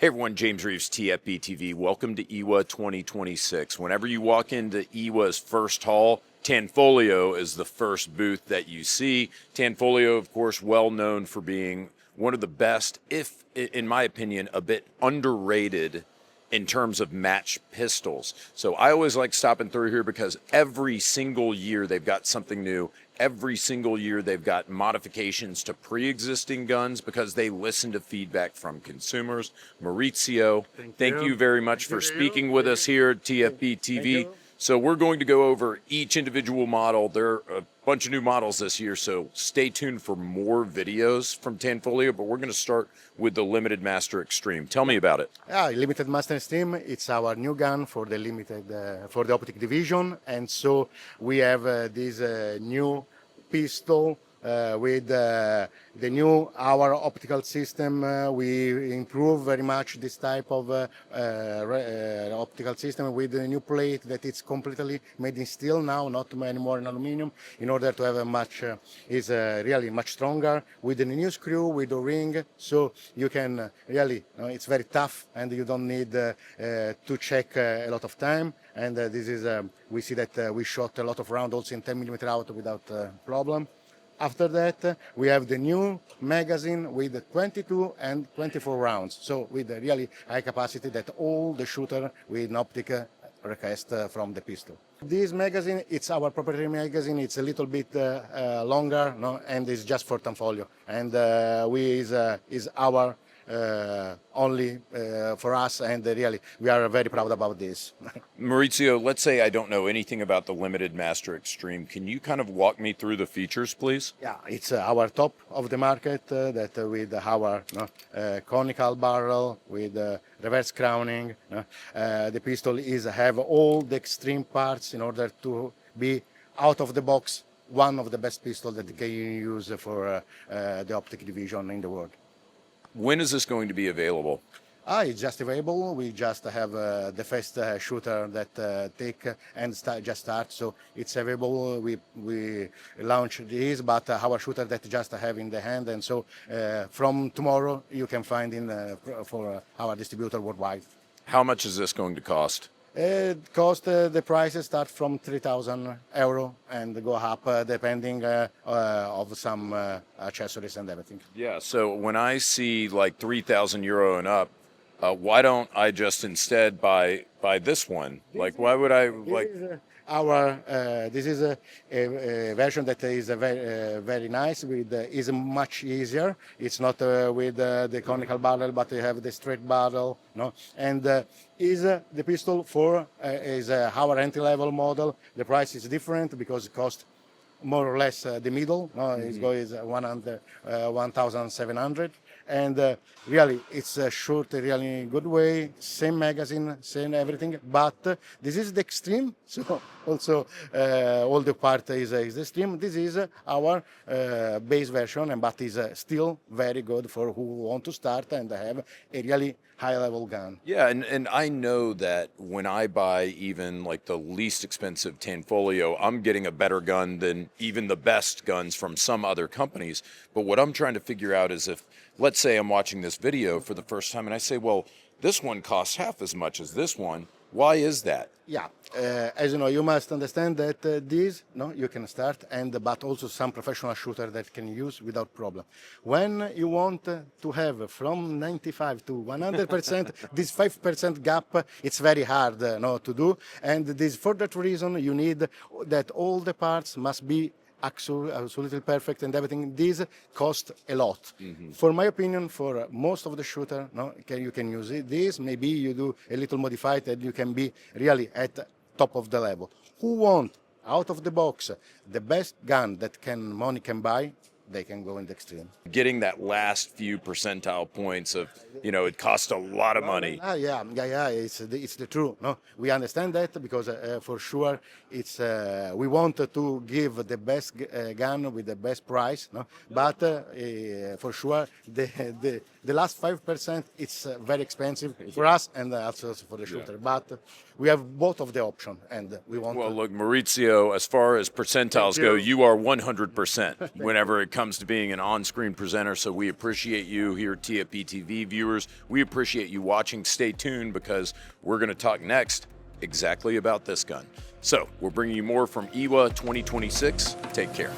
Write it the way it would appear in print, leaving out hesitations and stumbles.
Hey everyone, James Reeves, TFBTV. Welcome to IWA 2026. Whenever you walk into IWA's first hall, Tanfoglio is the first booth that you see. Tanfoglio, of course, well known for being one of the best, if, in my opinion, a bit underrated in terms of match pistols. So I always like stopping through here because every single year they've got something new. Every single year they've got modifications to pre-existing guns because they listen to feedback from consumers. Maurizio, thank you very much for speaking with us here at TFB TV. So we're going to go over each individual model. There are a bunch of new models this year, so stay tuned for more videos from Tanfoglio, but we're going to start with the Limited Master Extreme. Tell me about it. Limited Master Extreme, it's our new gun for the for the optic division, and so we have this new pistol with the new our optical system. We improve very much this type of optical system with the new plate that it's completely made in steel now, not anymore in aluminum, in order to have a much is really much stronger with the new screw, with the ring, so you can really it's very tough and you don't need to check a lot of time. And this is we see that we shot a lot of rounds also in 10mm out without problem. After that, we have the new magazine with 22 and 24 rounds, so with a really high capacity that all the shooter with an optic request from the pistol. This magazine, it's our proprietary magazine. It's a little bit longer, and it's just for Tanfoglio, and is our only for us, and really we are very proud about this. Maurizio, let's say I don't know anything about the Limited Master Extreme. Can you kind of walk me through the features, please? Yeah, it's our top of the market that with our conical barrel with reverse crowning. The pistol have all the extreme parts in order to be out of the box one of the best pistols that you can use for the optic division in the world. When is this going to be available? It's just available. We just have the first shooter that take and just start, so it's available. We launched this, but our shooter that just have in the hand, and so from tomorrow you can find in for our distributor worldwide. How much is this going to cost? The prices start from €3,000 and go up depending of some accessories and everything. Yeah, so when I see like €3,000 and up, why don't I just instead buy this one? Like, why would I like? This is a version that is very nice. Is much easier. It's not with the conical barrel, but you have the straight barrel, and is the pistol for is our entry-level model. The price is different because it costs more or less the middle. It goes 1,700. And really, it's shot a really good way. Same magazine, same everything. But this is the Extreme, so also all the part is the Extreme. This is our base version, but is still very good for who want to start and have a really high-level gun. Yeah, and I know that when I buy even like the least expensive Tanfoglio, I'm getting a better gun than even the best guns from some other companies. But what I'm trying to figure out is if, let's say I'm watching this video for the first time and I say, well, this one costs half as much as this one. Why is that? Yeah, as you know, you must understand that you can start, but also some professional shooter that can use without problem. When you want to have from 95 to 100%, this 5% gap, it's very hard to do. And this for that reason, you need that all the parts must be absolutely perfect and everything. This costs a lot. For my opinion, for most of the shooter, you can use it. This maybe you do a little modified and you can be really at top of the level. Who want out of the box the best gun that money can buy? They can go in the Extreme. Getting that last few percentile points of, it costs a lot of money. Yeah, it's the truth. We understand that because for sure it's we want to give the best gun with the best price. But for sure the last 5% it's very expensive for us and also for the shooter. But we have both of the option, and we want. Well, look, Maurizio, as far as percentiles go, you are 100% whenever it comes to being an on-screen presenter. So we appreciate you here at TFBTV viewers. We appreciate you watching. Stay tuned because we're going to talk next exactly about this gun. So we're bringing you more from IWA 2026. Take care.